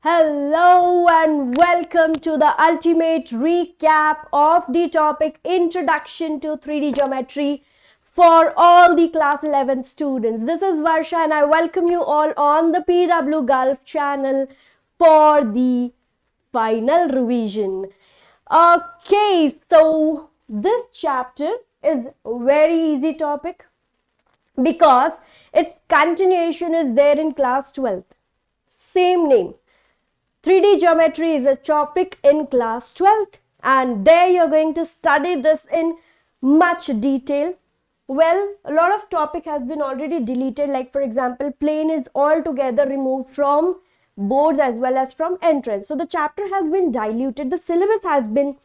Hello and welcome to the ultimate recap of the topic Introduction to 3D Geometry for all the class 11 students. This is Varsha and I welcome you all on the PW Gulf channel for the final revision. Okay, so this chapter is a very easy topic because its continuation is there in class 12th. Same name. 3D geometry is a topic in class 12th and there you're going to study this in much detail. Well, a lot of topic has been already deleted, like for example, plane is altogether removed from boards as well as from entrance. So the chapter has been diluted, the syllabus has been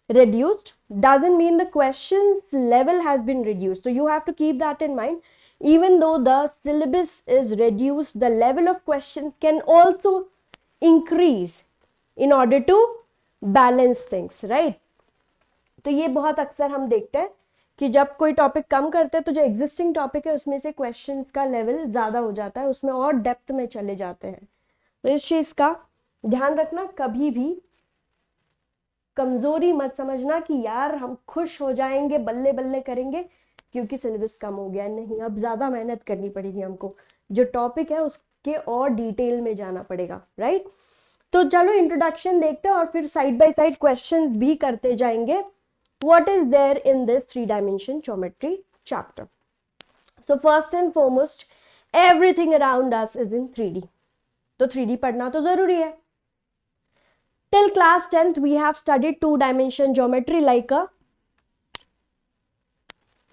reduced. Doesn't mean the questions level has been reduced. So you have to keep that in mind. Even though the syllabus is reduced, the level of questions can also increase in order to balance things, right? तो ये बहुत अक्सर हम देखते हैं कि जब कोई टॉपिक कम करते हैं तो जो एग्जिस्टिंग टॉपिक है उसमें से क्वेश्चंस का लेवल ज़्यादा हो जाता है, उसमें और डेप्थ में चले जाते हैं. तो इस चीज़ का ध्यान रखना, कभी भी कमज़ोरी मत समझना कि यार हम खुश हो जाएंगे, बल्ले बल्ले करेंगे क्योंकि सिलेबस कम हो गया. नहीं, अब ज़्यादा मेहनत करनी पड़ेगी हमको. जो टॉपिक है उसके और डिटेल में जाना पड़ेगा, राइट? तो चलो इंट्रोडक्शन देखते हैं और फिर साइड बाय साइड क्वेश्चंस भी करते जाएंगे. What is there in this 3 dimension geometry chapter? So first and foremost, everything around us is in 3D. तो 3D पढ़ना तो जरूरी है. Till class 10th we have studied 2 dimension geometry like a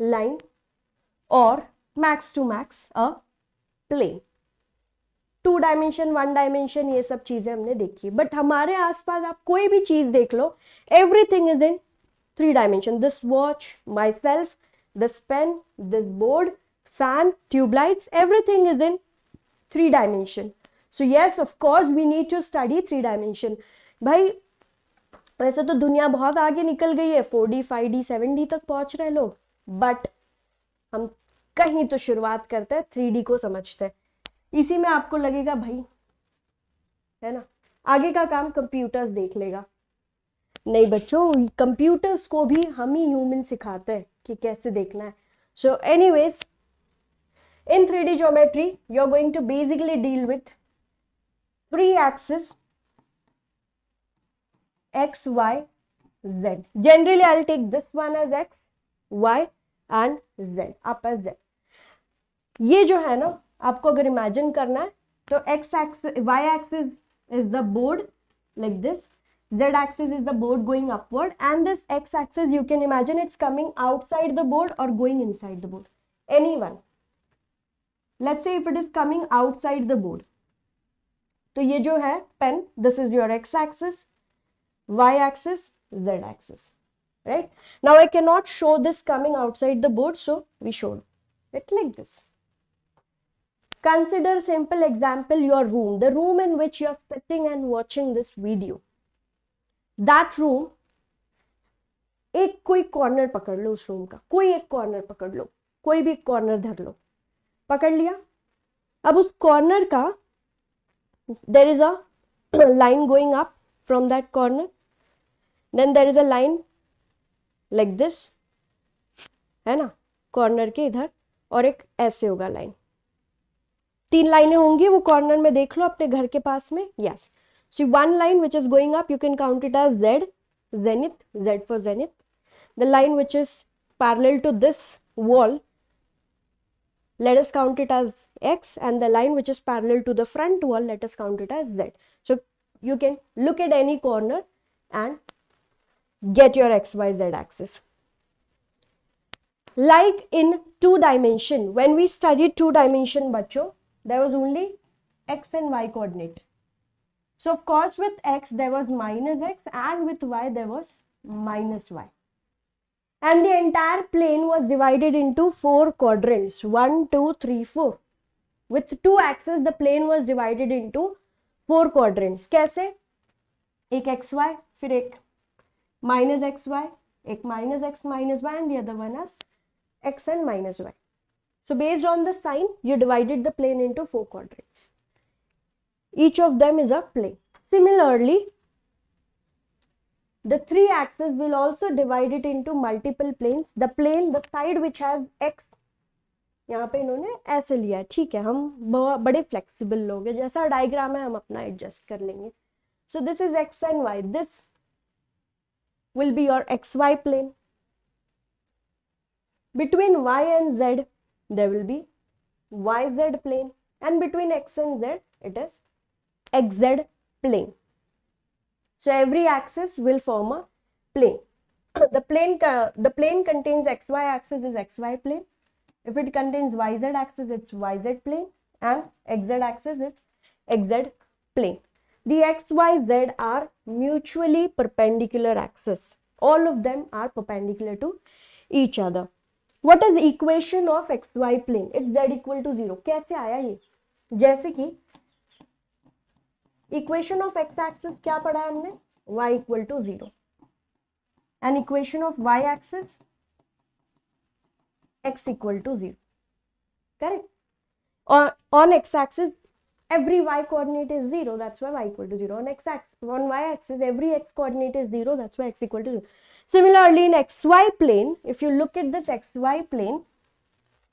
line or max to max a plane. 2 dimension 1 dimension ये सब चीजें हमने देखी, बट हमारे आसपास आप कोई भी चीज देख लो, everything is in 3 dimension. This watch, myself, this pen, this board, fan, tubelights, everything is in 3 dimension. So yes, of course we need to study 3 dimension. भाई वैसे तो दुनिया बहुत आगे निकल गई है, 4D 5D 7D तक पहुंच रहे लोग, बट हम कहीं तो शुरुआत करते हैं, 3D को समझते हैं. इसी में आपको लगेगा भाई है ना, आगे का काम कंप्यूटर्स देख लेगा. नहीं बच्चों, कंप्यूटर्स को भी हम ही ह्यूमन सिखाते हैं कि कैसे देखना है. So anyways, in 3D geometry you are going to basically deal with 3 axes x, y, z. Generally I'll take this one as x, y and z, up as z. ये जो है ना, आपको अगर इमेजिन करना है तो x axis, y axis is the board like this, z axis is the board going upward, and this x axis you can imagine it's coming outside the board or going inside the board. Anyone. Let's say if it is coming outside the board, तो ये जो है pen, this is your x axis, y axis, z axis. Right? Now I cannot show this coming outside the board, so we showed it like this. Consider simple example, your room, the room in which you are sitting and watching this video. That room, एक कोई corner पकड़ लो उस room का, कोई एक corner पकड़ लो, कोई भी कॉर्नर धर लो, पकड़ लिया. अब उस कॉर्नर का there is a line going up from that corner, then there is a line like this, है ना, कॉर्नर के इधर, और एक ऐसे होगा लाइन. 3 लाइनें होंगी, वो कॉर्नर में देख लो अपने घर के पास में. Yes, see 1 line which is going up, you can count it as z, zenith, z for zenith. The line which is parallel to this wall, let us count it as x, and the line which is parallel to the front wall, let us count it as z. So you can look at any corner and get your x, y, z axis. Like in 2 dimension, when we studied 2 dimension बच्चों, there was only x and y coordinate. So of course with x there was minus x, and with y there was minus y. And the entire plane was divided into 4 quadrants, 1, 2, 3, 4. With 2 axes the plane was divided into 4 quadrants. कैसे? एक xy, फिर एक minus xy, एक minus x minus y, and the other one as x and minus y. So based on the sign, you divided the plane into 4 quadrants. Each of them is a plane. Similarly, the three axes will also divide it into multiple planes. The plane, the side which has x, यहाँ पे इन्होंने ऐसे लिया है, ठीक है, हम बड़े फ्लेक्सिबल लोग हैं, जैसा डायग्राम है हम अपना एडजस्ट कर लेंगे. So this is x and y. This will be your xy plane. Between y and z there will be yz plane, and between x and z it is xz plane. So every axis will form a plane. The plane contains xy axis is xy plane. If it contains yz axis, it's yz plane, and xz axis is xz plane. The x, y, z are mutually perpendicular axes. All of them are perpendicular to each other. What is the equation of xy plane? It's z equal to 0. कैसे आया ये? जैसे कि equation of x axis क्या पढ़ा है हमने? y equal to 0. And equation of y axis x equal to 0. Correct? Or on x axis every y coordinate is 0, that's why y equal to 0. On x axis, on y axis every x coordinate is 0, that's why x equal to 0. Similarly, in xy plane, if you look at this xy plane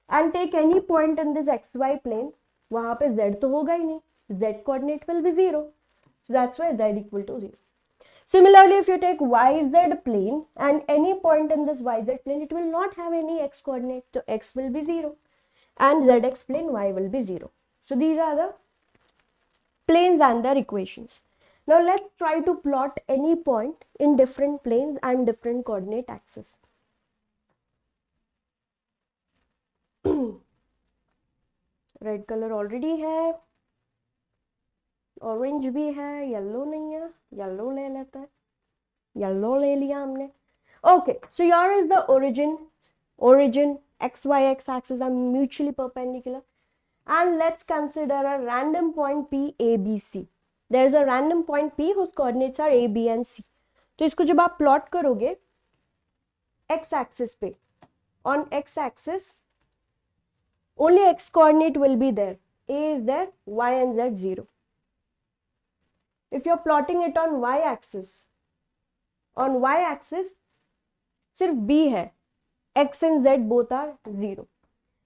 and take any point in this xy plane, वहाँ पे z तो होगा ही नहीं, z coordinate will be 0, so that's why z equal to 0. Similarly, if you take yz plane and any point in this yz plane, it will not have any x coordinate, so x will be 0, and zx plane y will be 0. So these are the planes and their equations. Now let's try to plot any point in different planes and different coordinate axes. Red color already है, orange भी है, yellow नहीं है, yellow ले लेते हैं, yellow ले लिया हमने. Okay, so here is the origin x, y, x axis are mutually perpendicular. And let's consider a random point P, A, B, C. There is a random point P whose coordinates are A, B and C. तो इसको जब आप plot करोगे x axis पे, on x axis only x coordinate will be there. A is there, y and z 0. If you're plotting it on y axis सिर्फ B है, x and z both are 0.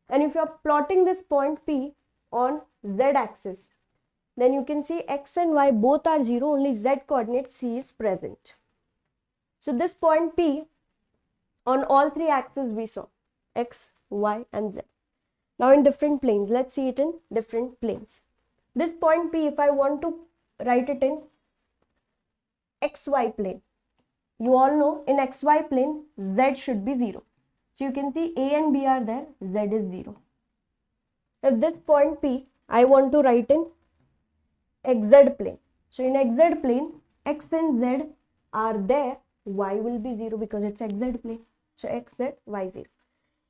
And if you are plotting this point P on z axis, then you can see x and y both are 0, only z coordinate C is present. So this point P on all three axes we saw, x, y and z. Now in different planes, let's see it in different planes. This point P, if I want to write it in xy plane, you all know in xy plane z should be 0. So you can see A and B are there, z is 0. If this point P, I want to write in xz plane. So in xz plane, x and z are there, y will be 0 because it's xz plane. So xz, y 0.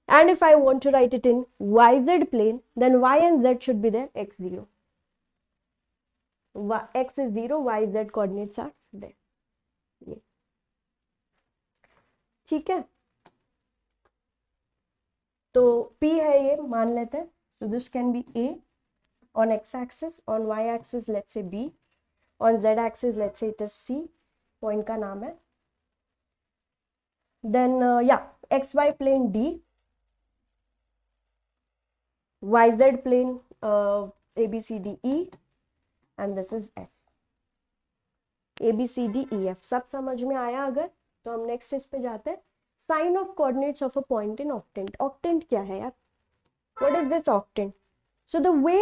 And if I want to write it in yz plane, then y and z should be there, x 0. X is 0, y, z coordinates are there. ये ठीक है, तो P है ये मान लेते हैं. So this can be A on x axis, on y axis let's say B, on z axis let's say it is C, point का नाम है. Then xy plane D, yz plane A B C D E, and this is F. A B C D E F सब समझ में आया? अगर तो हम नेक्स्ट इस पे जाते हैं. Sign of coordinates of a point in octant. Octant क्या है यार? What is this octant? So the way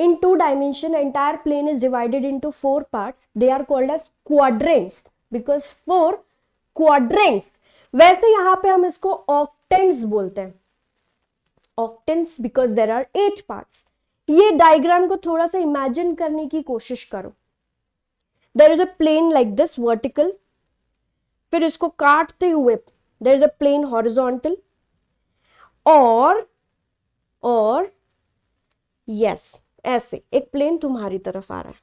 in 2 dimension entire plane is divided into 4 parts, they are called as quadrants because 4 quadrants. वैसे यहाँ पे हम इसको octants बोलते हैं, octants because there are 8 parts. ये डायग्राम को थोड़ा सा इमेजिन करने की कोशिश करो. There is a plane like this vertical, फिर इसको काटते हुए there is a plane horizontal, और yes ऐसे एक प्लेन तुम्हारी तरफ आ रहा है.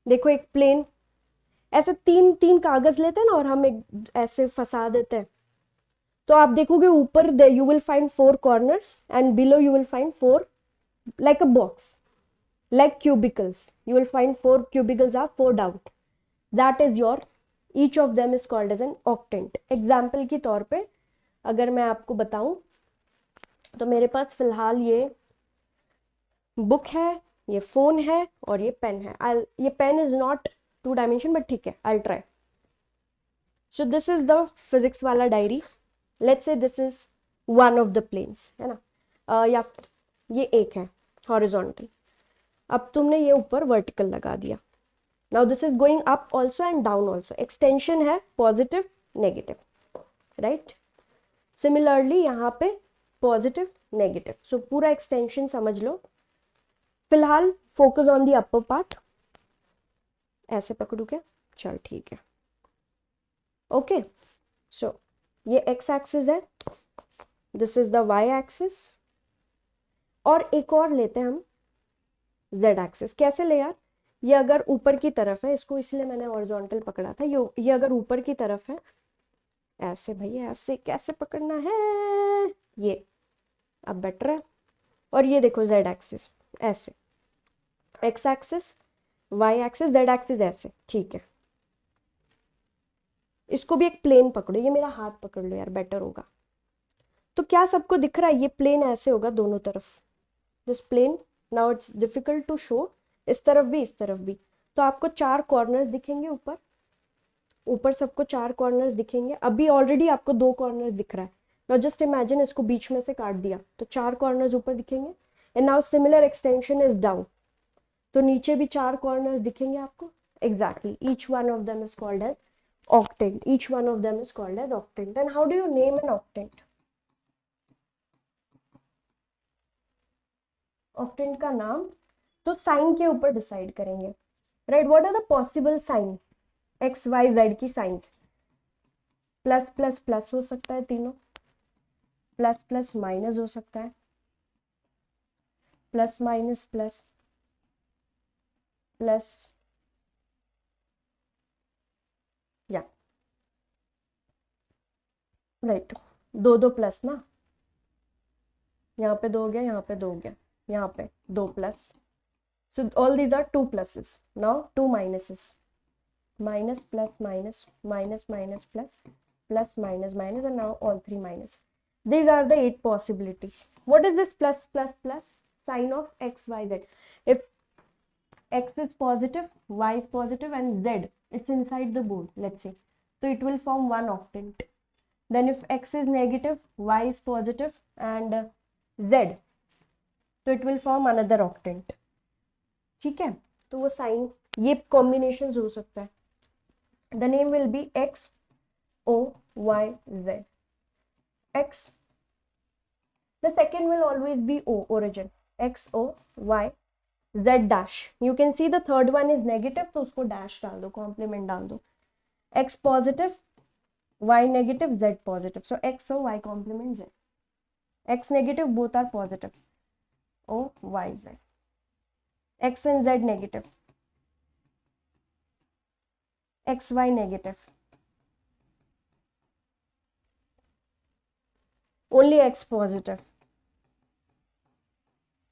देखो एक प्लेन ऐसे तीन कागज लेते हैं ना और हम एक ऐसे फंसा देते हैं, तो आप देखोगे ऊपर you will find 4 corners and below you will find 4 like a box. like cubicles, you will find 4 cubicles are 4 down. That is your, each of them is called as an octant. Example के तौर पे अगर मैं आपको बताऊं तो मेरे पास फिलहाल ये बुक है, ये फोन है और ये पेन है. ये pen is not 2 dimension but ठीक है, I try. So this is the physics वाला diary. Let's say this is one of the planes, है ना. या ये एक है हॉरिजॉन्टल. अब तुमने ये ऊपर वर्टिकल लगा दिया. Now this is going up also and down also. Extension है पॉजिटिव नेगेटिव, राइट. सिमिलरली यहाँ पे पॉजिटिव नेगेटिव. सो पूरा एक्सटेंशन समझ लो. फिलहाल focus on the upper part. ऐसे पकड़ू क्या? चल ठीक है. ओके. सो ये एक्स एक्सिस है, this is the Y axis, और एक और लेते हैं हम जेड एक्सिस. कैसे ले यार? ये अगर ऊपर की तरफ है, इसको इसलिए मैंने हॉरिजॉन्टल पकड़ा था. ये अगर ऊपर की तरफ है, ऐसे भैया ऐसे कैसे पकड़ना है, ये अब बेटर है. और ये देखो जेड एक्सिस ऐसे, X axis Y axis Z axis ऐसे, ठीक है. इसको भी एक प्लेन पकड़ो. ये मेरा हाथ पकड़ लो यार, बेटर होगा. तो क्या सबको दिख रहा है? ये प्लेन ऐसे होगा दोनों तरफ, this plane. Now it's difficult to show, इस तरफ भी इस तरफ भी. तो आपको 4 कॉर्नर्स दिखेंगे ऊपर. ऊपर सबको 4 कॉर्नर्स दिखेंगे. अभी ऑलरेडी आपको 2 कॉर्नर्स दिख रहा है. नाउ जस्ट इमेजिन इसको बीच में से काट दिया तो 4 कॉर्नर्स ऊपर दिखेंगे. And now similar extension is down, तो नीचे भी 4 कॉर्नर्स दिखेंगे आपको. Exactly, each one of them is called as octant. Each one of them is called as octant. And how do you name an octant? Octant का नाम तो sign के ऊपर डिसाइड करेंगे, right. What are the possible sign? X Y Z की sign. Plus plus plus हो सकता है तीनों, प्लस प्लस माइनस हो सकता है, प्लस माइनस प्लस, प्लस, या राइट. दो प्लस ना, यहाँ पे 2 हो गया, यहाँ पे 2 हो गया, यहाँ पे 2 plus. So all these are 2 pluses. नाउ 2 minuses. Minus plus minus, minus minus plus, plus minus minus, and now all 3 minus. These are the 8 possibilities. What is this plus plus plus? Sign of x, y, z. If x is positive, y is positive, and z, it's inside the board, let's say, so it will form one octant. Then if x is negative, y is positive, and z, so it will form another octant. ठीक है. तो वो sign, ये combination हो सकता है. The name will be x o y z. x, the second will always be o, origin, x o y z dash. You can see the third one is negative, तो उसको dash डाल दो, complement डाल दो. x positive, y negative, z positive. So x o y complement z. x negative, both are positive, o y z. x and z negative, x y negative, only x positive,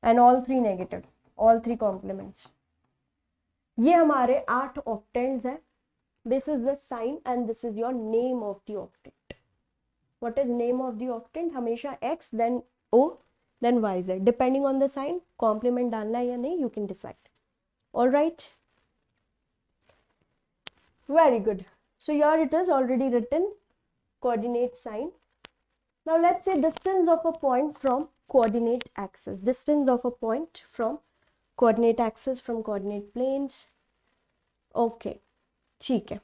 and all 3 negative, all 3 complements. ये हमारे 8 octants है. This is the sign and this is your name of the octant. What is name of the octant? हमेशा x, then o, then y z. Depending on the sign, complement डालना है या नहीं, you can decide. All right. Very good. So here it is already written, coordinate sign. Now let's say distance of a point from coordinate axis. Distance of a point from coordinate axis, from coordinate planes. Okay. ठीक है.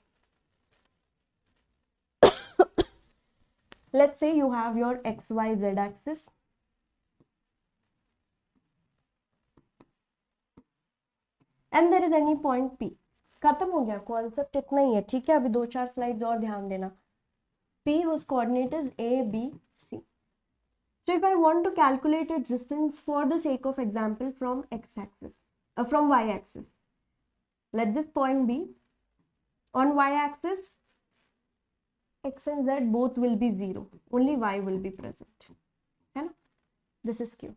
Let's say you have your x, y, z axis. And there is any point P. खत्म हो गया, concept इतना ही है. ठीक है, अभी 2-4 स्लाइड्स और ध्यान देना. P whose coordinate is A, B, C. So if I want to calculate its distance for the sake of example from x axis, from y axis, let this point be on y axis. X and z both will be 0, only y will be present, है ना. This is Q.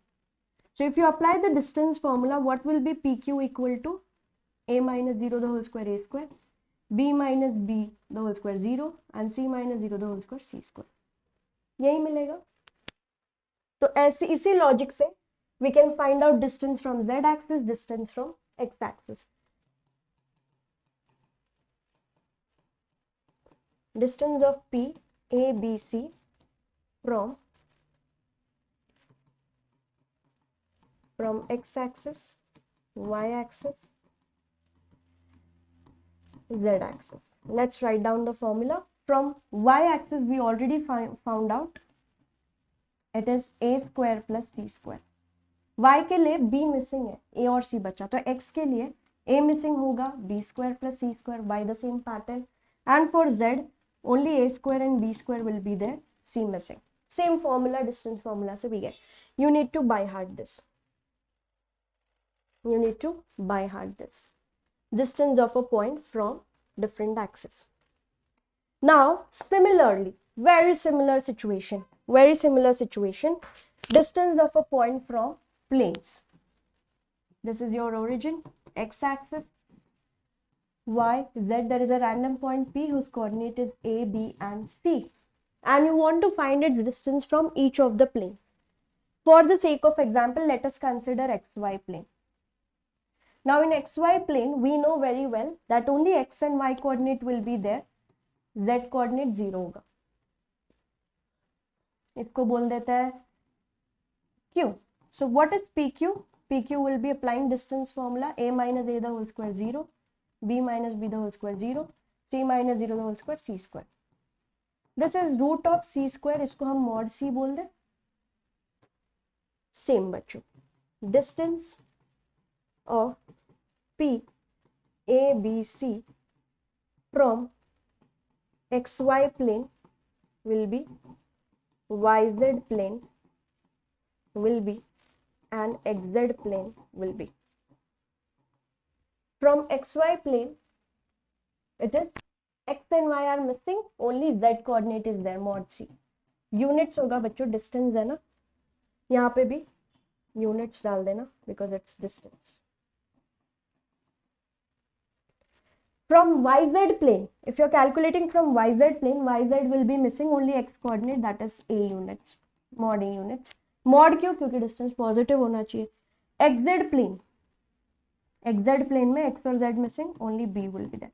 So if you apply the distance formula, what will be PQ equal to a minus 0 the whole square a square, b minus b the whole square 0 and c minus 0 the whole square c square. यही मिलेगा. तो ऐसे इसी logic से we can find out distance from z axis, distance from x axis. Distance of P A B C from x axis, y axis, z axis. Let's write down the formula. From y axis we already found out it is a square plus c square. y के लिए b missing है, a और c बचा, तो x के लिए a missing होगा, b square plus c square by the same pattern, and for z only a square and b square will be there, c missing. Same formula, distance formula से we get. You need to by heart this. You need to by heart this. Distance of a point from different axes. Now, similarly, very similar situation. Distance of a point from planes. This is your origin, x axis, y, z. There is a random point P whose coordinate is A, B and C. And you want to find its distance from each of the planes. For the sake of example, let us consider xy plane. Now in xy plane, we know very well that only x and y coordinate will be there, z coordinate 0 होगा. इसको बोल देते हैं Q. So what is PQ? PQ will be applying distance formula, a minus a the whole square 0, b minus b the whole square 0, c minus 0 the whole square c square. This is root of c square, इसको हम mod c बोल दे. Same बच्चों. Distance of P A B C from xy plane will be, yz plane will be, and xz plane will be. From xy plane, it is x and y are missing, only z coordinate is there, mod c. Units होगा बच्चों, distance है ना, यहाँ पे भी units डाल देना because it's distance. From yz plane, if you're calculating from yz plane, yz will be missing only x coordinate, that is a units, mod a units. Mod क्यों? क्योंकि distance positive होना चाहिए. xz plane में x और z missing, only b will be there.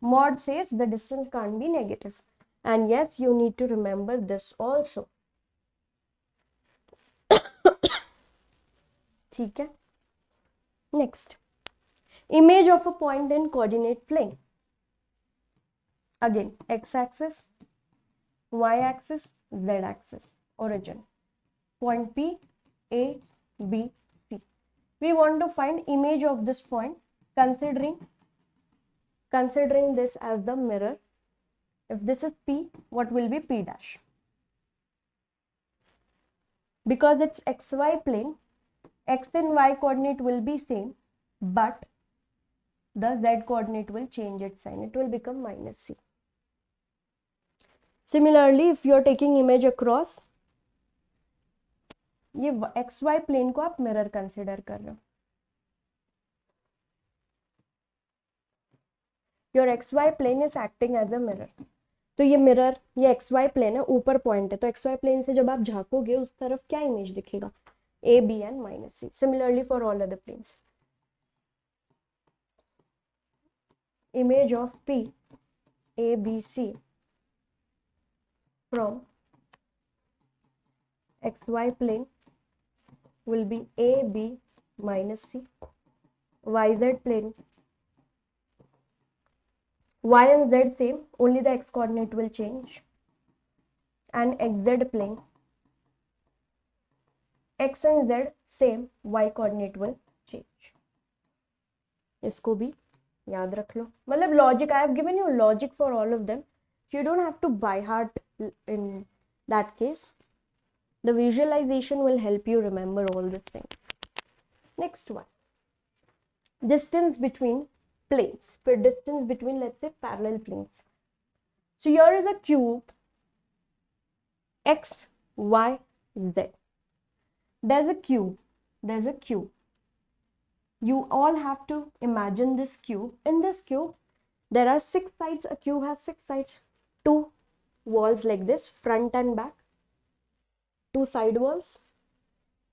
Mod says the distance can't be negative. And yes, you need to remember this also. ठीक है. Next, image of a point in coordinate plane. Again, x axis, y axis, z axis, origin. Point P, A, B, C. We want to find image of this point, considering this as the mirror. If this is P, what will be P dash? Because it's xy plane, x and y coordinate will be same, but the z coordinate will change its sign. It will become minus c. Similarly, if you are taking image across, ये xy plane को आप mirror consider कर रहे हो. Your xy plane is acting as a mirror. तो ये mirror, ये xy plane है, ऊपर point है, तो xy plane से जब आप झाँकोगे उस तरफ क्या image दिखेगा? A, B and minus C. Similarly for all other planes. Image of P, A, B, C from xy plane will be A, B, minus C. YZ plane, Y and Z same, only the x coordinate will change. And XZ plane, x and z same, y coordinate will change. इसको भी याद रख लो. मतलब logic, I have given you logic for all of them. You don't have to by heart in that case. The visualization will help you remember all these things. Next one. Distance between planes. Distance between, let's say, parallel planes. So here is a cube x, y, z. There's a cube. there's a cube. You all have to imagine this cube. In this cube, there are 6 sides. A cube has 6 sides. 2 walls like this, front and back. 2 side walls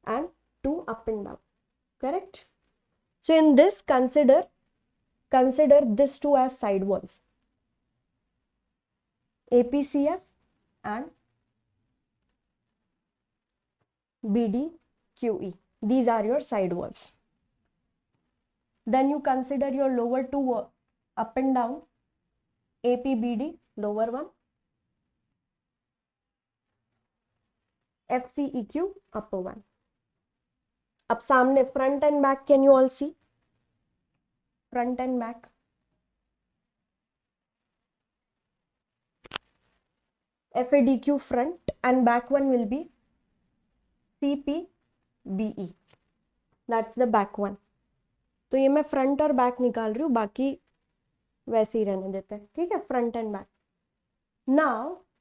and 2 up and down. Correct? So in this, consider this 2 as side walls. APCF and BDQE. These are your side walls. Then you consider your lower 2 up and down. APBD, lower one. FCEQ, upper one. Ab samne, front and back, can you all see? Front and back. FADQ front and back one will be CPBE. That's the back one. तो ये मैं front और back निकाल रही हूँ, बाकी वैसे ही रहने देते हैं, ठीक है, front end back.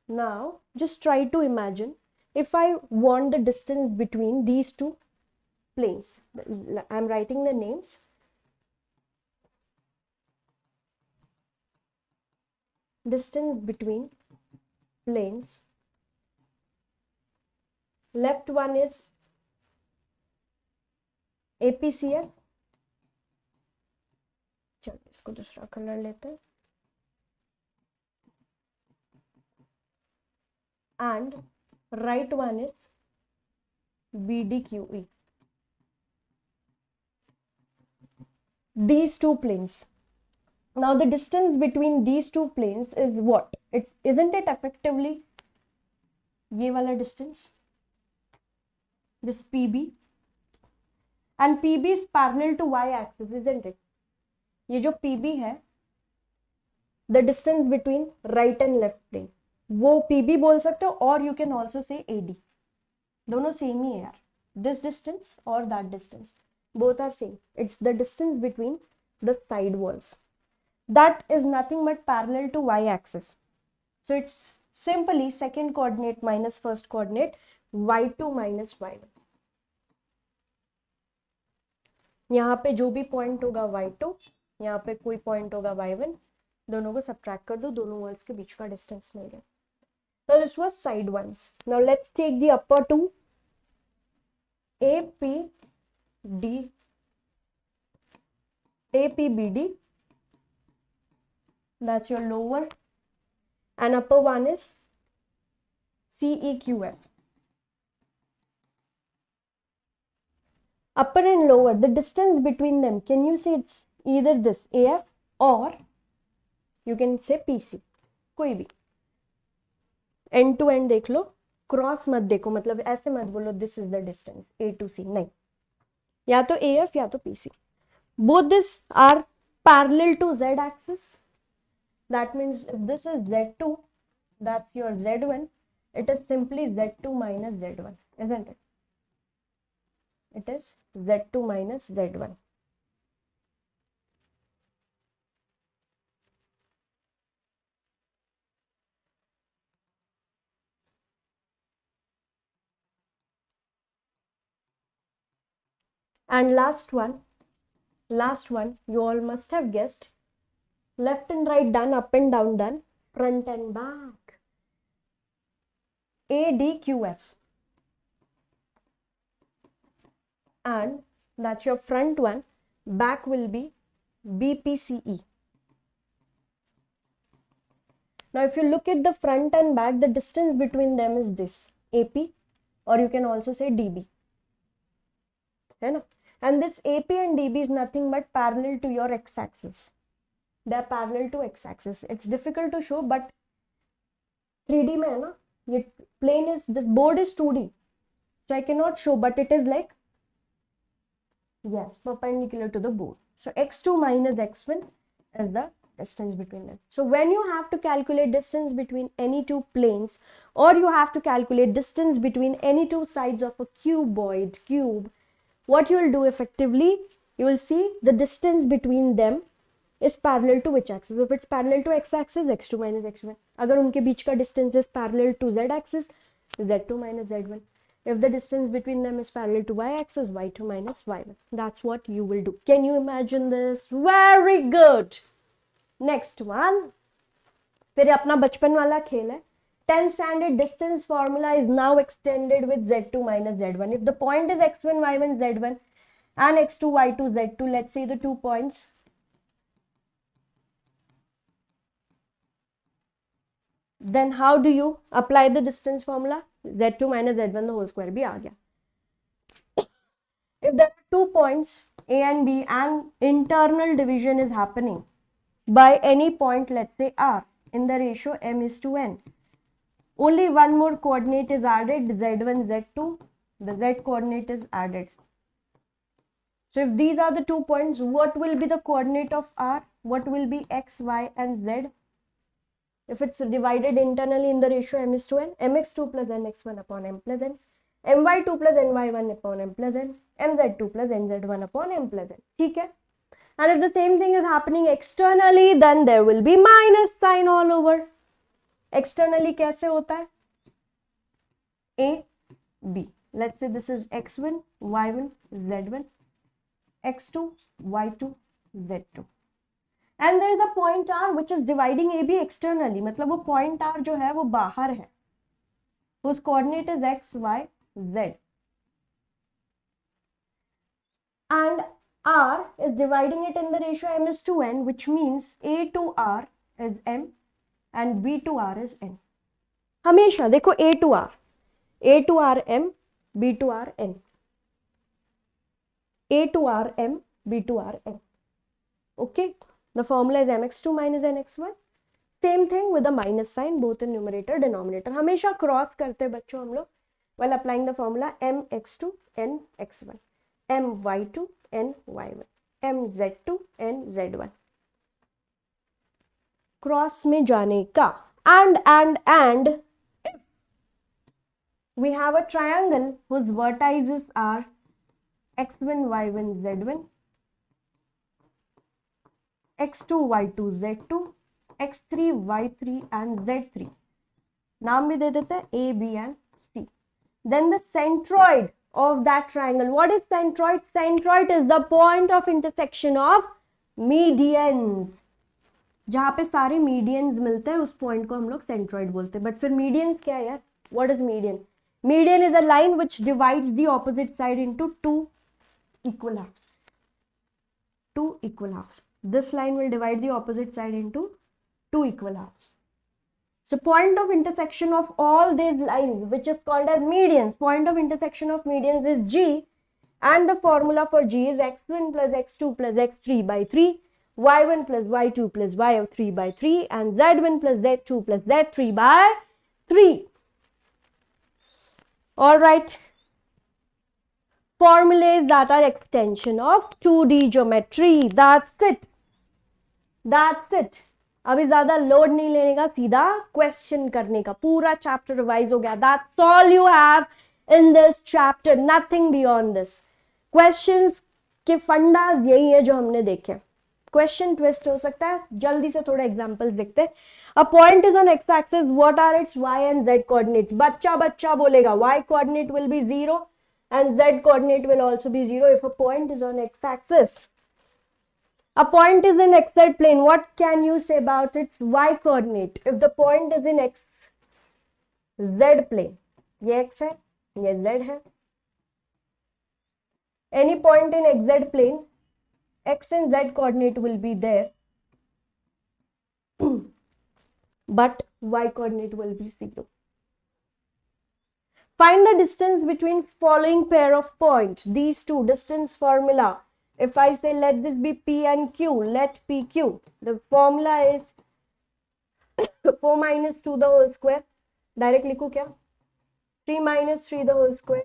Now just try to imagine if I want the distance between these two planes. I'm writing the names. Distance between planes. Left one is APCF. चलो इसको दूसरा कलर लेते हैं. And right one is BDQE. These two planes. Now the distance between these two planes is what? Isn't it effectively ये वाला distance? This PB. And PB is parallel to y-axis, isn't it? ये जो PB है, the distance between right and left plane, वो PB बोल सकते हो, और you can also say AD. दोनों सेम ही है यार. This distance or that distance, both are same. It's the distance between the side walls. That is nothing but parallel to y-axis. So it's simply second coordinate minus first coordinate, y2 minus y1. यहाँ पे जो भी point होगा y2, यहाँ पे कोई point होगा y1, दोनों को सब्ट्रैक्ट कर दो, दोनों वॉल्स के बीच का डिस्टेंस मिल गया. So this was side ones. Now let's take the upper two. APBD. That's your lower. And upper one is CEQF. Upper and lower, the distance between them, can you say it's either this AF or you can say PC, कोई भी. End to end देख लो, cross मत देखो, मतलब ऐसे मत बोलो this is the distance A to C, नहीं, या तो AF या तो PC. Both this are parallel to Z axis. That means if this is Z2, that's your Z1, it is simply Z2 minus Z1, isn't it? It is Z2 minus Z1. And last one, you all must have guessed. Left and right done, up and down done, front and back. ADQF. And that's your front one. Back will be BPCE. Now if you look at the front and back, the distance between them is this, AP, or you can also say DB. है ना? And this AP and DB is nothing but parallel to your x-axis. They are parallel to x-axis. It's difficult to show, but 3D में है ना? ये plane is, this board is 2D, so I cannot show, but it is like, yes, perpendicular to the board. So x2 minus x1 is the distance between them. So when you have to calculate distance between any two planes, or you have to calculate distance between any two sides of a cuboid cube, what you will do effectively, you will see the distance between them is parallel to which axis. If it's parallel to x-axis, x2 minus x1. अगर उनके बीच का distance is parallel to z-axis, z2 minus z1. If the distance between them is parallel to y-axis, y2 minus y1. That's what you will do. Can you imagine this? Very good. Next one. फिर अपना बचपन वाला खेल है. 10th standard distance formula is now extended with z2 minus z1. If the point is x1, y1, z1 and x2, y2, z2, let's say the 2 points. Then how do you apply the distance formula? z2 minus z1 the whole square भी आ गया. If there are 2 points A and B and internal division is happening by any point, let's say R, in the ratio m is to n, only one more coordinate is added, z1, z2, the z coordinate is added. So if these are the 2 points, what will be the coordinate of R? What will be x, y and z? If it's divided internally in the ratio m is to n, mx2 plus nx1 upon m plus n, my2 plus ny1 upon m plus n, mz2 plus nz1 upon m plus n. ठीक है? And if the same thing is happening externally, then there will be minus sign all over. Externally कैसे होता है? A, B. Let's say this is x1, y1, z1, x2, y2, z2. And there is a point R which is dividing AB externally. मतलब वो point R जो है वो बाहर है. Whose coordinate is x, y, z. And R is dividing it in the ratio m is to n, which means A to R is m and B to R is n. हमेशा देखो A to R m, B to R n. A to R m, B to R n. Okay, the formula is mx2 minus nx1. Same thing with the minus sign both in numerator denominator. हमेशा cross करते बच्चों हम लोग while applying the formula mx2 n x1, my2 n y1, mz2 n z1. Cross में जाने का. And if we have a triangle whose vertices are x1, y1, z1, x2, y2, z2, x3, y3 and z3. नाम भी दे देते हैं A, B and C. Then the centroid of that triangle. What is centroid? Centroid is the point of intersection of medians. जहाँ पे सारे medians मिलते हैं उस point को हम लोग centroid बोलते हैं. But फिर medians क्या है यार? What is median? Median is a line which divides the opposite side into two equal halves. Two equal halves. This line will divide the opposite side into two equal halves. So point of intersection of all these lines, which is called as medians, point of intersection of medians is G, and the formula for G is x1 plus x2 plus x3 by 3, y1 plus y2 plus y3 by 3, and z1 plus z2 plus z3 by 3. Alright. Formulas that are extension of 2D geometry. That's it. That's it. अभी ज्यादा load नहीं लेने का, सीधा question करने का. पूरा chapter revise हो गया. That's all you have in this chapter. Nothing beyond this. Questions के फंडास यही है जो हमने देखे. Question twist हो सकता है. जल्दी से थोड़ा एग्जांपल्स देखते हैं. A point is on x-axis. What are its y and z coordinates? बच्चा बोलेगा. Y coordinate will be 0 and z coordinate will also be 0 if a point is on x-axis. A point is in xz plane. What can you say about its y coordinate? If the point is in xz plane, ये x है, ये z है. Any point in xz plane, x and z coordinate will be there, but y coordinate will be 0. Find the distance between following pair of points. These two, distance formula. If I say let this be P and Q, let PQ. The formula is 4 minus 2 the whole square. Direct लिखूं क्या? 3 minus 3 the whole square.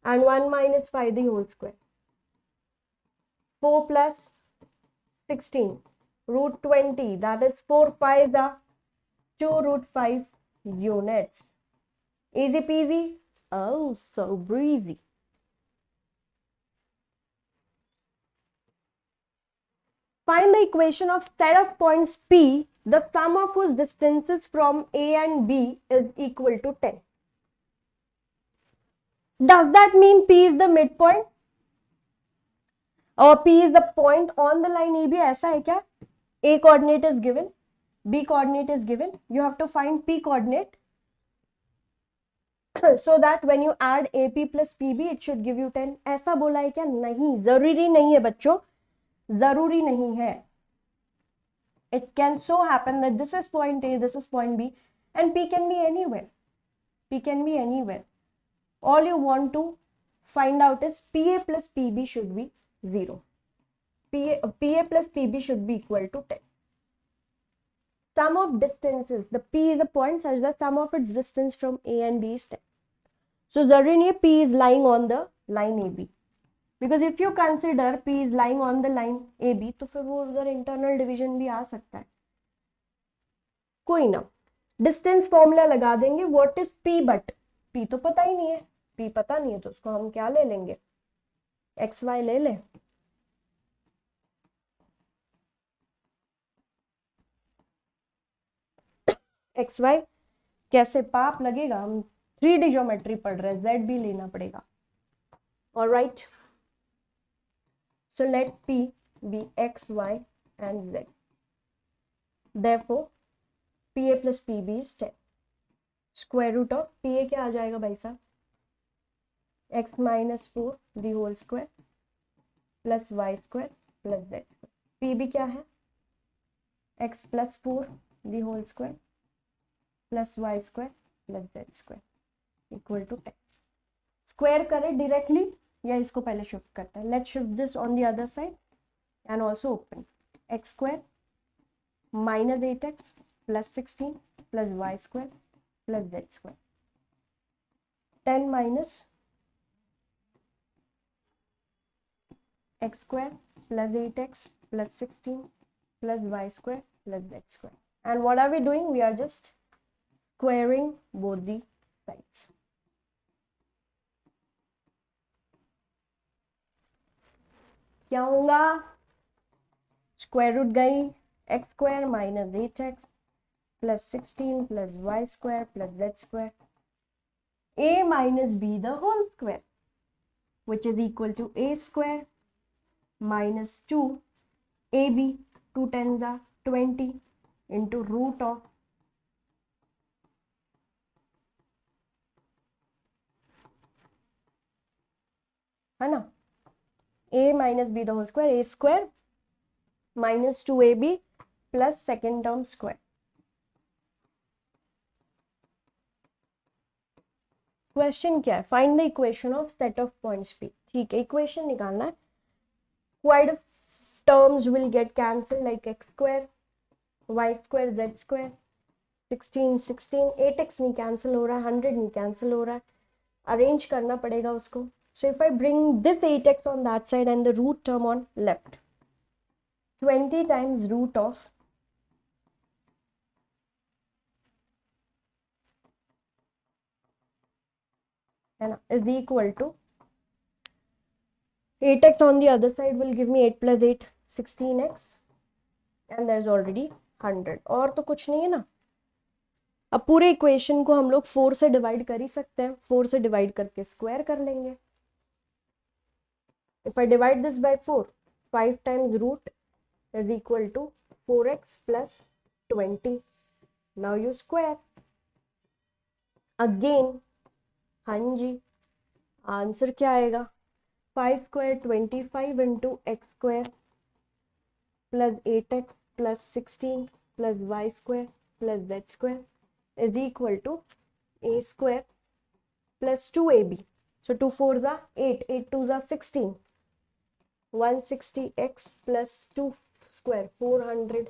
And 1 minus 5 the whole square. 4 plus 16. Root 20. That is 4 5 the 2 root 5 units. Easy peasy? Oh, so breezy. Find the equation of set of points P, the sum of whose distances from A and B is equal to 10. Does that mean P is the midpoint or P is the point on the line AB? ऐसा है क्या? A coordinate is given, B coordinate is given. You have to find P coordinate so that when you add AP plus PB it should give you 10. ऐसा बोला है क्या? नहीं, जरूरी नहीं है बच्चों, जरूरी नहीं है. It can so happen that this is point A, this is point B, and P can be anywhere. P can be anywhere. All you want to find out is PA plus PB should be 0. PA plus PB should be equal to 10. Sum of distances. The P is a point such that sum of its distance from A and B is 10. So, जरूरी नहीं है P is lying on the line AB. Because if you consider P is lying on the line AB, तो फिर वो उधर internal division भी आ सकता है. कोई ना, डिस्टेंस फॉर्मूला लगा देंगे. What is P but P तो पता ही नहीं है. P पता नहीं है तो उसको हम क्या ले लेंगे, XY ले ले. XY कैसे पाप लगेगा, हम 3D ज्योमेट्री पढ़ रहे हैं, Z भी लेना पड़ेगा. Alright, so let P be XY and Z. Therefore PA plus PB is 10. Square root of PA क्या आ जाएगा भाई साहब, x minus 4 the whole square plus y square plus z square. PB क्या है, x plus 4 the whole square plus y square plus z square equal to 10. Square करें directly या इसको पहले शिफ्ट करते हैं. Let's shift this on the other side and also open. X square minus 8x plus 16 plus y square plus z square. 10 minus x square plus 8x plus 16 plus y square plus z square. And what are we doing? We are just squaring both the sides. क्या होगा, square root गई, x square minus 8x plus 16 plus y square plus z square, a minus b the whole square, which is equal to a square minus 2 ab, 2 tens are 20 into root of है ना, a minus b the whole square, a square minus 2ab plus second term square. Question क्या है, find the equation of set of points P. ठीक है, equation निकालना है. Quite terms will get cancel like x square y square z square, 16 16, 8x नहीं cancel हो रहा है, 100 नहीं कैंसिल हो रहा है, अरेंज करना पड़ेगा उसको. So if I bring this 8x on that side and the root term on left, 20 times root of है ना is equal to 8x on the other side will give me 8 plus 8 16x and there is already 100. और तो कुछ नहीं है ना. अब पूरे इक्वेशन को हम लोग 4 से डिवाइड कर ही सकते हैं. 4 से डिवाइड करके स्क्वायर कर लेंगे. If I divide this by 4, 5 times root is equal to 4x plus 20. Now you square again. हाँ जी, आंसर क्या आएगा, 5 square 25 into X square plus 8x plus 16 plus Y square plus Z square is equal to a square plus 2ab. सो 2 4 जा 8, 8 2 जा 16, 160x प्लस 2 square 400.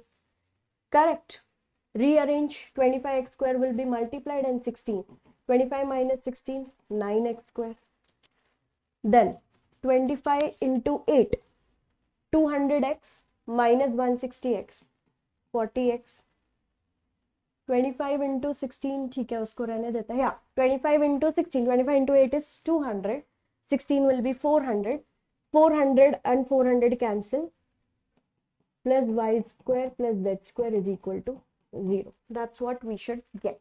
Correct. Rearrange. 25x square will be multiplied and 16. 25 minus 16, 9x square. Then 25 into 8, 200x minus 160x, 40x. 25 into 16, ठीक है उसको रहने देता है. या 25 into 16, 25 into 8 is 200. 16 will be 400. 400 and 400 cancel. Plus y square plus z square is equal to 0. That's what we should get.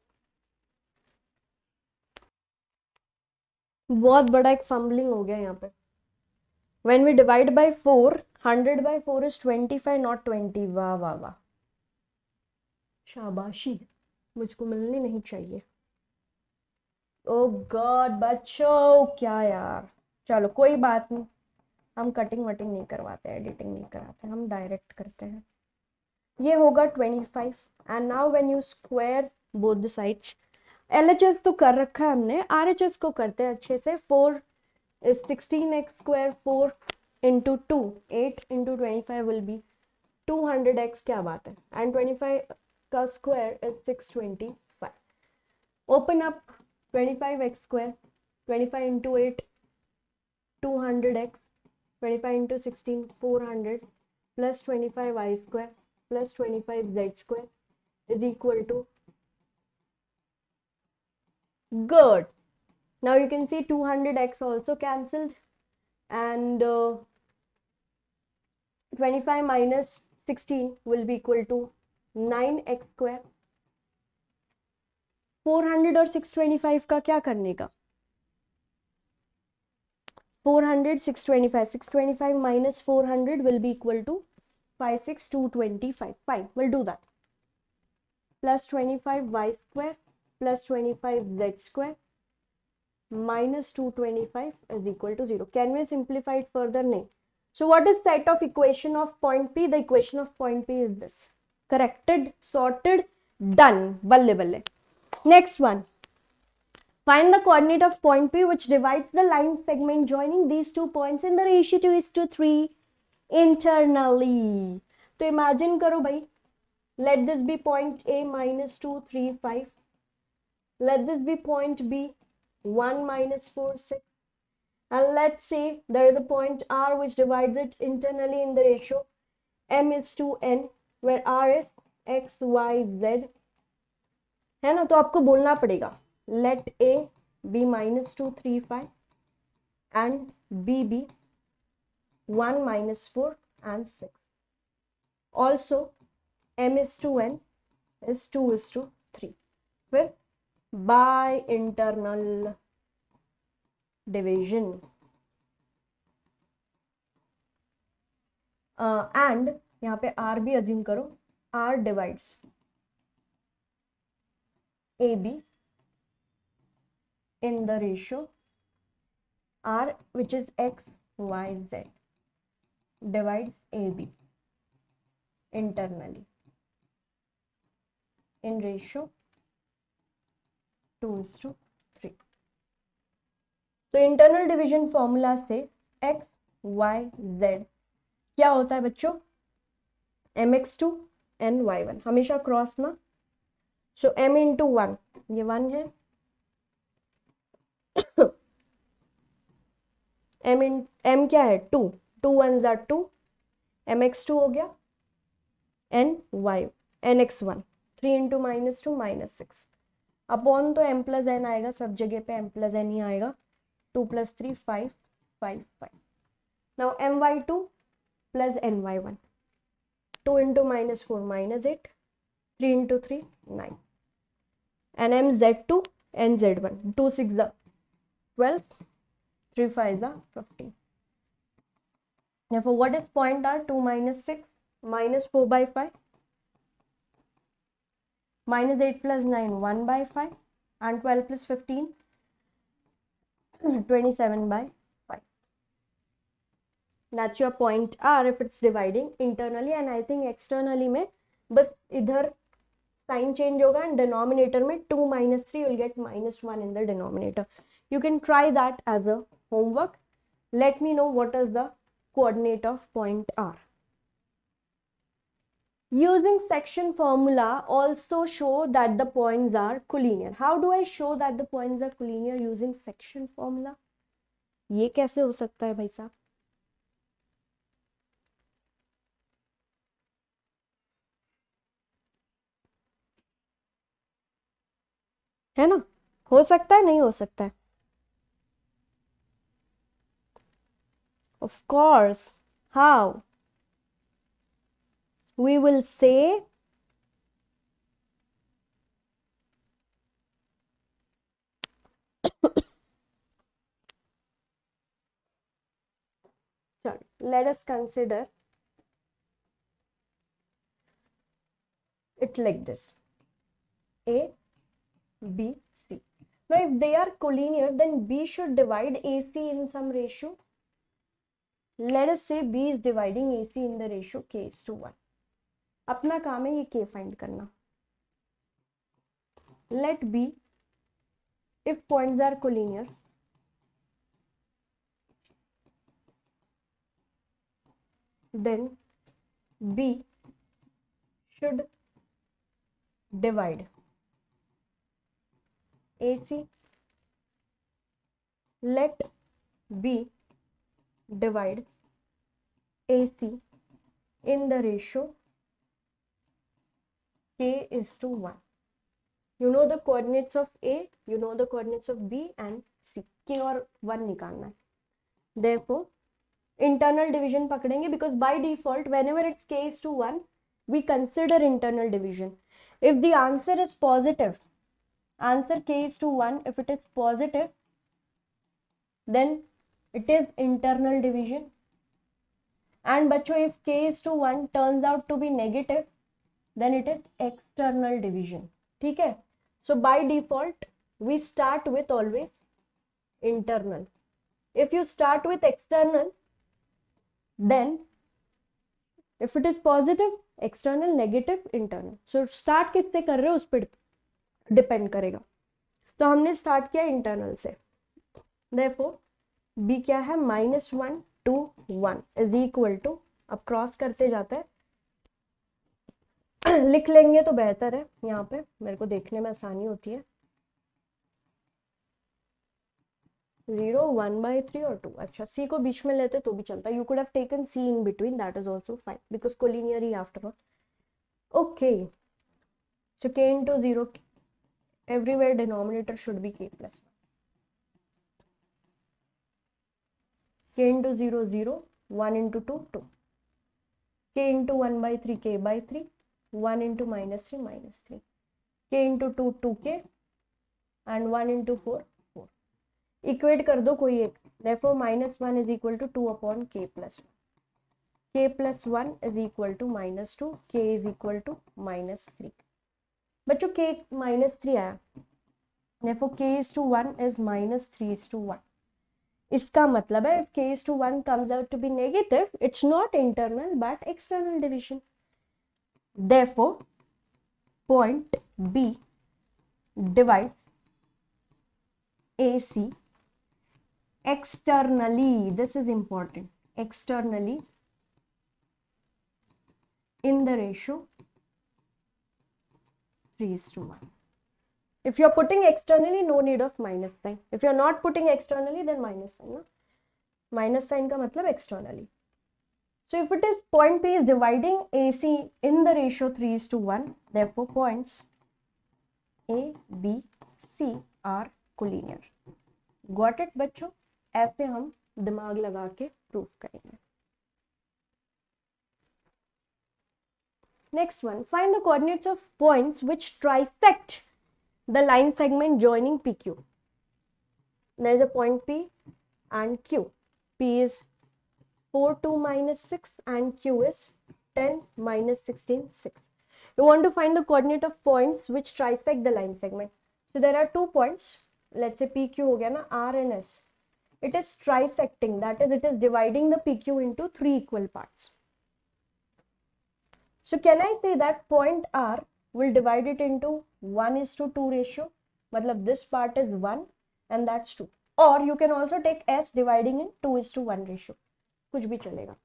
बहुत बड़ा एक फंबलिंग हो गया यहाँ पे. When we divide by 4, 100 by 4 is 25, not 20. वाह वाह वाह, शाबाशी, मुझको मिलनी नहीं चाहिए. ओ गॉड बच्चों, क्या यार. चलो कोई बात नहीं, हम कटिंग वटिंग नहीं करवाते, एडिटिंग नहीं कराते, हम डायरेक्ट करते हैं. ये होगा 25. And now when you square both the sides, LHS तो कर रखा है हमने, RHS को करते हैं अच्छे से. 4 is 16x square, 4 into 2, 8 into 25 will be 200x. क्या बात है. एंड 25 का square is 625. Open up 25x square, 25 into 8, 200x, 25 into 16, 400, plus 25y square plus 25z square is equal to, good. Now you can see 200x also cancelled, and 25 minus 16 will be equal to 9x square. 400 और 625 का क्या करने का. 400, 625, 625 minus 400 will be equal to 56225. Fine, we'll do that. Plus 25y square plus 25z square minus 225 is equal to 0. Can we simplify it further? No. So what is set of equation of point P? The equation of point P is this. Corrected, sorted, done. Balle balle. Next one. Find the coordinate of point P which divides the line segment joining these two points in the ratio 2:3 internally. तो imagine करो भाई, let this be point A minus 2, 3, 5. Let this be point B 1 minus 4, 6. And let's say there is a point R which divides it internally in the ratio M is to N, where R is X, Y, Z. है ना. तो आपको बोलना पड़ेगा let A be minus 2, 3, 5 and B be 1 minus 4 and 6. Also M is to N is 2 is to 3. फिर by internal division and यहाँ पे R भी assume करो, R divides AB in the ratio R which is X, Y, Z divides AB internally in ratio 2:3. तो internal division formula से X, Y, Z क्या होता है बच्चों, mx2 and y1 हमेशा क्रॉस ना. सो m into 1, ये 1 है, m क्या है 2, 2 1s are 2, mx2 हो गया, n y nx1, 3 into minus 2 minus 6 upon तो m plus n आएगा, सब जगह पे m plus n ही आएगा. 2 plus 3 5 5 5. Now my2 plus ny1, 2 into minus 4 minus 8, 3 into 3 9, and mz2 and z1, 2 6 the 12, 3 5 the 15. Therefore what is point R? 2 minus 6 minus 4 by 5 minus 8 plus 9 1 by 5 and 12 plus 15 27 by 5. That's your point R if it's dividing internally, and I think externally में बस इधर sign change होगा and denominator में 2 minus 3 will get minus 1 in the denominator. You can try that as a homework. Let me know what is the coordinate of point R. Using section formula also show that the points are collinear. How do I show that the points are collinear using section formula? ये कैसे हो सकता है भाई साहब? है ना, हो सकता है, नहीं हो सकता है? Of course. How? We will say let us consider it like this: A, B, C. Now if they are collinear, then B should divide AC in some ratio. Let us say B is dividing AC in the ratio K:1. अपना काम है ये K find करना. Let B, if points are collinear, then B should divide AC. Let B divide AC in the ratio K:1. You know the coordinates of A, you know the coordinates of B and C. K और 1 निकालना है. Therefore, internal division पकड़ेंगे because by default whenever it's K:1 we consider internal division. If the answer is positive, answer K:1, if it is positive, then it is internal division. And बच्चों, if K:1 turns out to be negative, then it is external division. ठीक है? So by default we start with always internal. If you start with external, then if it is positive, external, negative, internal. So start किससे कर रहे हो उस पर depend करेगा. तो हमने स्टार्ट किया इंटरनल से. Therefore B क्या है? -1 to 1 is equal to, अब क्रॉस करते जाता है, लिख लेंगे तो बेहतर है, यहाँ पे मेरे को देखने में आसानी होती है. 0, 1/3 और 2. अच्छा, C को बीच में लेते तो भी चलता. You could have taken C in between, that is also fine because collinear he after all. Okay, so K into 0, everywhere denominator should be K+1. K into 0, 0, 1 into 2, 2. K into 1/3, K/3, 1 into -3, -3. K into 2, 2K, and 1 into 4, 4. Equate कर दो कोई एक. Therefore -1 is equal to 2 upon K+1. K+1 is equal to -2. K is equal to -3. बच्चों K -3 आया. Therefore K:1 is -3:1. इसका मतलब है if K:1 comes out to be negative, it's not internal but external division. Therefore, point B divides AC externally. This is important. Externally in the ratio 3:1. If you're putting externally, no need of minus sign. If you're not putting externally, then minus sign. No? Minus sign का मतलब externally. So if it is point P is dividing AC in the ratio 3:1, therefore points A, B, C are collinear. Got it बच्चों? ऐसे हम दिमाग लगा के proof करेंगे. Next one, find the coordinates of points which trisect the line segment joining PQ. There is a point P and Q. P is 4, 2, -6 and Q is 10, -16, 6. You want to find the coordinate of points which trisect the line segment. So there are 2 points. Let's say PQ हो गया ना, R and S. It is trisecting, that is it is dividing the PQ into 3 equal parts. So can I say that point R will divide it into 1:2 ratio? मतलब this part is 1 and that's 2. Or you can also take S dividing in 2:1 ratio. कुछ भी चलेगा.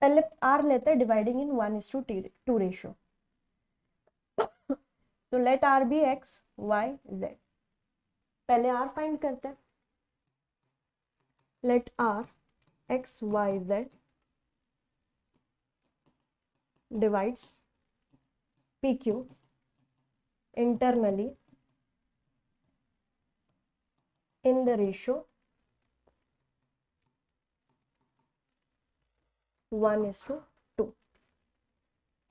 पहले R लेते हैं dividing in 1:2 ratio. So let R be X, Y, Z. पहले R find करते हैं. Let R X, Y, Z divides PQ internally in the ratio 1:2.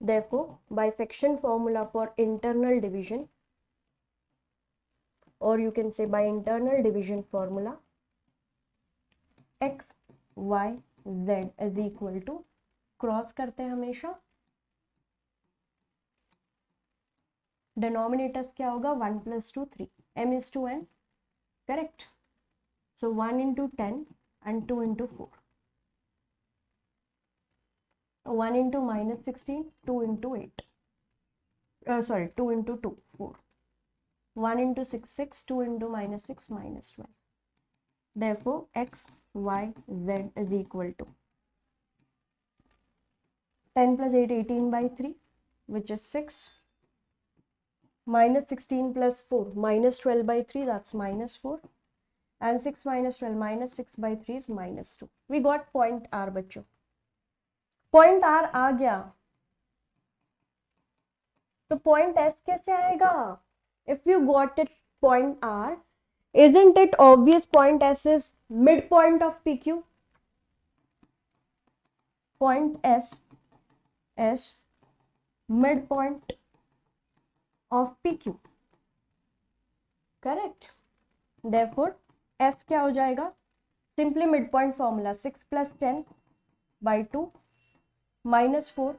Therefore, bisection formula for internal division, or you can say by internal division formula, X, Y, z is equal to, cross करते हैं हमेशा, denominators क्या होगा 1 + 2 3, m is to n, correct. So 1 into 10 and 2 into 4. 1 into -16, 2 into 8. 2 into 2, 4. 1 into 6, 6, 2 into -6, -12. Therefore, x, y, z is equal to 10 plus 8, 18 by 3, which is 6. -16 plus 4, -12 by 3, that's -4. And 6 minus 12, -6 by 3 is -2. We got point R बच्चों. Point R आ गया. तो point S कैसे आएगा? If you got it point R, isn't it obvious point S is midpoint of PQ? Point S is midpoint of PQ. Correct. Therefore, S क्या हो जाएगा? Simply mid point formula 6 + 10 by 2, -4,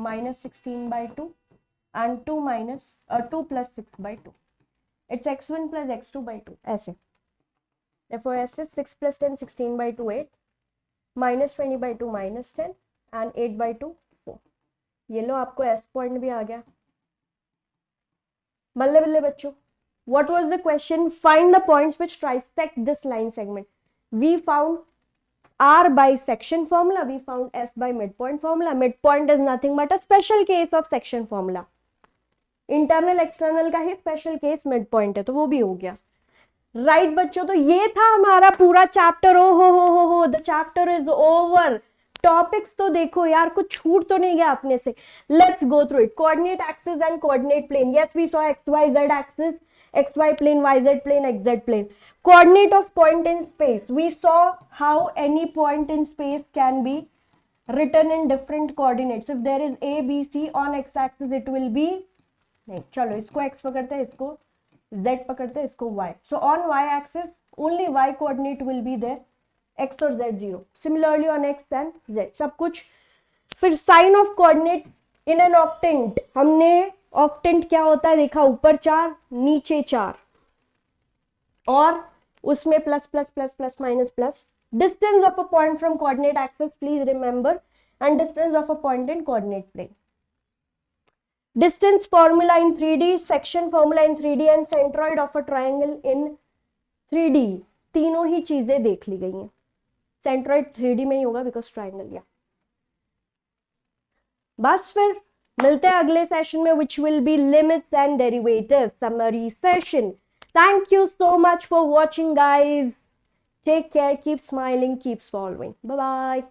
-16 by 2 and 2 + 6 by 2. It's x1 + x2 by 2. ऐसे. Therefore, S is 6 + 10, 16 by 2, 8, -20 by 2, -10 and 8 by 2, 4. ये लो आपको S point भी आ गया. बल्ले बल्ले बच्चों. What was the question? Find the points which trisect this line segment. We found R by section formula. We found S by midpoint formula. Midpoint is nothing but a special case of section formula. Internal external का ही special case midpoint है, तो वो भी हो गया. Right बच्चों, तो ये था हमारा पूरा चैप्टर. ओ हो, the chapter is over. Topics तो देखो यार, कुछ छूट तो नहीं गया अपने से. Let's go through it. Coordinate axis and coordinate plane. Yes, we saw X Y Z axis, xy plane, yz plane, xz plane. Coordinate of point in space. We saw how any point in space can be written in different coordinates. If there is a, b, c on x-axis, it will be, नहीं चलो इसको x पकड़ते हैं, इसको z पकड़ते हैं, इसको y. So on y-axis only y coordinate will be there. x और z 0. Similarly on x and z सब कुछ. फिर sign of coordinates in an octant. हमने ऑक्टेंट क्या होता है देखा, ऊपर 4 नीचे 4 और उसमें plus plus plus plus minus plus. Distance of a point from coordinate axis, please remember, and distance of a point in coordinate plane. Distance formula in 3D, section formula in 3D and centroid of a triangle in 3D. तीनों ही चीजें देख ली गई हैं. Centroid 3D में ही होगा because triangle. या बस फिर मिलते हैं अगले सेशन में, which will be limits and derivatives summary session. Thank you so much for watching, guys. Take care, keep smiling, keep following. Bye bye.